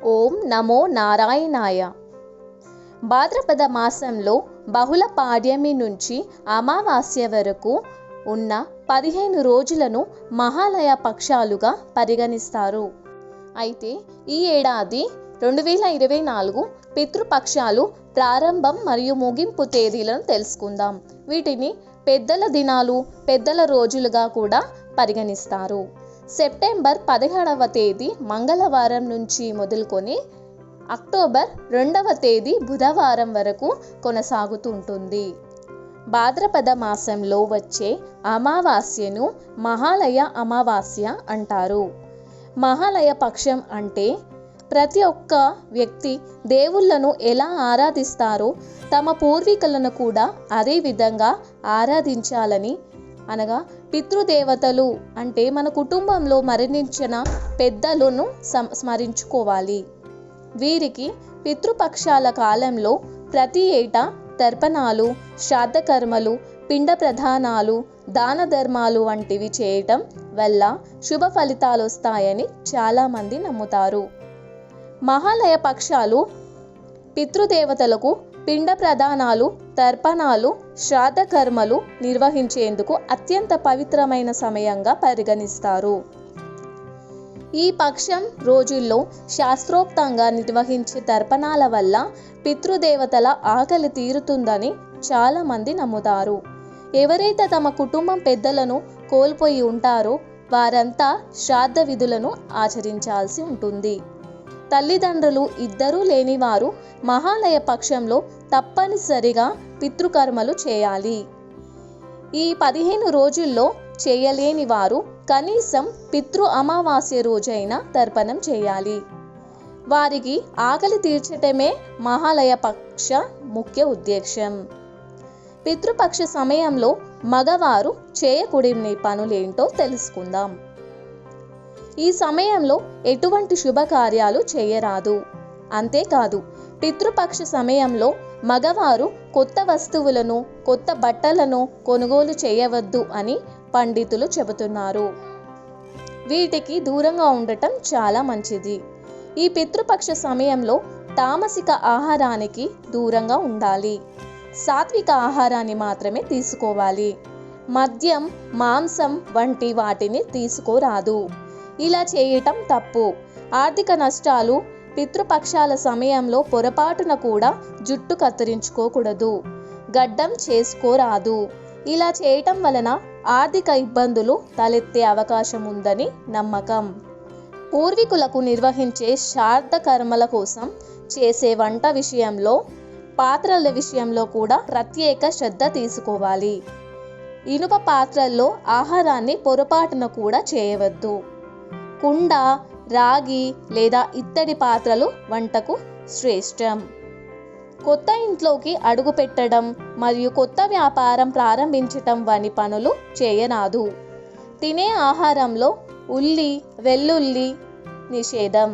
ఓం నమో నారాయణాయ. భాద్రపద మాసంలో బహుళ పాడ్యమి నుంచి అమావాస్య వరకు ఉన్న 15 రోజులను మహాలయ పక్షాలుగా పరిగణిస్తారు. అయితే ఈ ఏడాది 2024 పితృపక్షాలు ప్రారంభం మరియు ముగింపు తేదీలను తెలుసుకుందాం. వీటిని పెద్దల దినాలు, పెద్దల రోజులుగా కూడా పరిగణిస్తారు. సెప్టెంబర్ 17వ తేదీ మంగళవారం నుంచి మొదలుకొని అక్టోబర్ 2వ తేదీ బుధవారం వరకు కొనసాగుతుంటుంది. భాద్రపద మాసంలో వచ్చే అమావాస్యను మహాలయ అమావాస్య అంటారు. మహాలయ పక్షం అంటే ప్రతి ఒక్క వ్యక్తి దేవుళ్లను ఎలా ఆరాధిస్తారో తమ పూర్వీకులను కూడా అదే విధంగా ఆరాధించాలని, అనగా పితృదేవతలు అంటే మన కుటుంబంలో మరణించిన పెద్దలను స్మరించుకోవాలి. వీరికి పితృపక్షాల కాలంలో ప్రతి ఏటా తర్పణాలు, శ్రాద్ధకర్మలు, పిండ ప్రధానాలు, దాన ధర్మాలు వంటివి చేయటం వల్ల శుభ ఫలితాలు వస్తాయని చాలామంది నమ్ముతారు. మహాలయ పక్షాలు పితృదేవతలకు పిండ ప్రదానాలు, తర్పణాలు, శ్రాద్ధకర్మలు నిర్వహించేందుకు అత్యంత పవిత్రమైన సమయంగా పరిగణిస్తారు. ఈ పక్షం రోజుల్లో శాస్త్రోక్తంగా నిర్వహించే తర్పణాల వల్ల పితృదేవతల ఆకలి తీరుతుందని చాలామంది నమ్ముతారు. ఎవరైతే తమ కుటుంబం పెద్దలను కోల్పోయి ఉంటారో వారంతా శ్రాద్ధ విధులను ఆచరించాల్సి ఉంటుంది. తల్లిదండ్రులు ఇద్దరూ లేనివారు మహాలయ పక్షంలో తప్పనిసరిగా పితృకర్మలు చేయాలి. ఈ 15 రోజుల్లో చేయలేని వారు కనీసం పితృ అమావాస్య రోజైనా తర్పణం చేయాలి. వారికి ఆకలి తీర్చటమే మహాలయ పక్ష ముఖ్య ఉద్దేశం. పితృపక్ష సమయంలో మగవారు చేయకూడని పనులేంటో తెలుసుకుందాం. ఈ సమయంలో ఎటువంటి శుభకార్యాలు చేయరాదు. అంతేకాదు, పితృపక్ష సమయంలో మగవారు కొత్త వస్తువులను, కొత్త బట్టలను కొనుగోలు చేయవద్దు అని పండితులు చెబుతున్నారు. వీటికి దూరంగా ఉండటం చాలా మంచిది. ఈ పితృపక్ష సమయంలో తామసిక ఆహారానికి దూరంగా ఉండాలి. సాత్విక ఆహారాన్ని మాత్రమే తీసుకోవాలి. మద్యం, మాంసం వంటి వాటిని తీసుకోరాదు. ఇలా చేయటం తప్పు. ఆర్థిక నష్టాలు. పితృపక్షాల సమయంలో పొరపాటున కూడా జుట్టు కత్తిరించుకోకూడదు. గడ్డం చేసుకోరాదు. ఇలా చేయటం వలన ఆర్థిక ఇబ్బందులు తలెత్తే అవకాశం ఉందని నమ్మకం. పూర్వీకులకు నిర్వహించే శ్రాద్ధ కర్మల కోసం చేసే వంట విషయంలో, పాత్రల విషయంలో కూడా ప్రత్యేక శ్రద్ధ తీసుకోవాలి. ఇనుప పాత్రల్లో ఆహారాన్ని పొరపాటున కూడా చేయవద్దు. కుండ, రాగి లేదా ఇత్తడి పాత్రలు వంటకు శ్రేష్టం. కొత్త ఇంట్లోకి అడుగు పెట్టడం మరియు కొత్త వ్యాపారం ప్రారంభించటం వంటి పనులు చేయరాదు. తినే ఆహారంలో ఉల్లి, వెల్లుల్లి నిషేధం.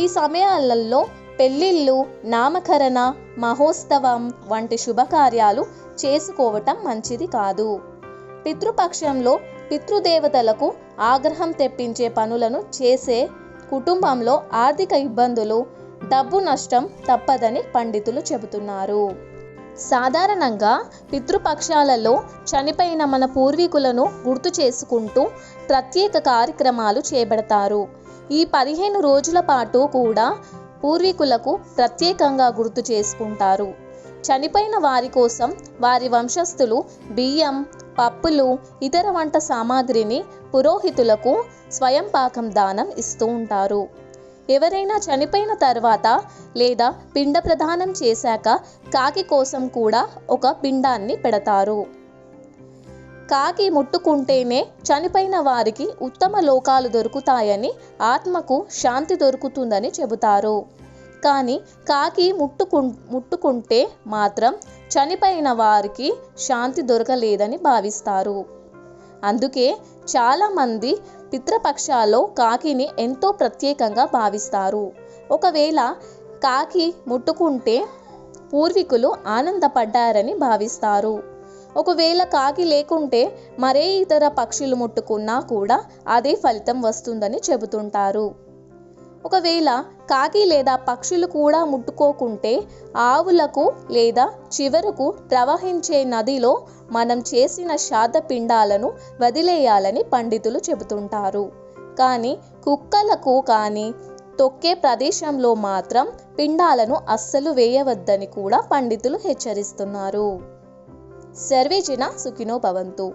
ఈ సమయాలలో పెళ్ళిళ్ళు, నామకరణ, మహోత్సవం వంటి శుభకార్యాలు చేసుకోవటం మంచిది కాదు. పితృపక్షంలో పితృదేవతలకు ఆగ్రహం తెప్పించే పనులను చేసే కుటుంబంలో ఆర్థిక ఇబ్బందులు, డబ్బు నష్టం తప్పదని పండితులు చెబుతున్నారు. సాధారణంగా పితృపక్షాలలో చనిపోయిన మన పూర్వీకులను గుర్తు చేసుకుంటూ ప్రత్యేక కార్యక్రమాలు చేపడతారు. ఈ 15 రోజుల పాటు కూడా పూర్వీకులకు ప్రత్యేకంగా గుర్తు చేసుకుంటారు. చనిపోయిన వారి కోసం వారి వంశస్థులు బియ్యం, పప్పులు, ఇతర వంట సామాగ్రిని పురోహితులకు స్వయం పాకం దానం ఇస్తూ ఉంటారు. ఎవరైనా చనిపోయిన తర్వాత లేదా పిండ ప్రదానం చేశాక కాకి కోసం కూడా ఒక పిండాన్ని పెడతారు. కాకి ముట్టుకుంటేనే చనిపోయిన వారికి ఉత్తమ లోకాలు దొరుకుతాయని, ఆత్మకు శాంతి దొరుకుతుందని చెబుతారు. కానీ కాకి ముట్టుకుంటే మాత్రం చనిపోయిన వారికి శాంతి దొరకలేదని భావిస్తారు. అందుకే చాలామంది పితృపక్షాల్లో కాకిని ఎంతో ప్రత్యేకంగా భావిస్తారు. ఒకవేళ కాకి ముట్టుకుంటే పూర్వీకులు ఆనందపడ్డారని భావిస్తారు. ఒకవేళ కాకి లేకుంటే మరే ఇతర పక్షులు ముట్టుకున్నా కూడా అదే ఫలితం వస్తుందని చెబుతుంటారు. ఒకవేళ కాకి లేదా పక్షులు కూడా ముట్టుకోకుంటే ఆవులకు లేదా చివరకు ప్రవహించే నదిలో మనం చేసిన శ్రాద్ధ పిండాలను వదిలేయాలని పండితులు చెబుతుంటారు. కానీ కుక్కలకు కానీ తొక్కే ప్రదేశంలో మాత్రం పిండాలను అస్సలు వేయవద్దని కూడా పండితులు హెచ్చరిస్తున్నారు. సర్వే జన సుఖినో భవంతు.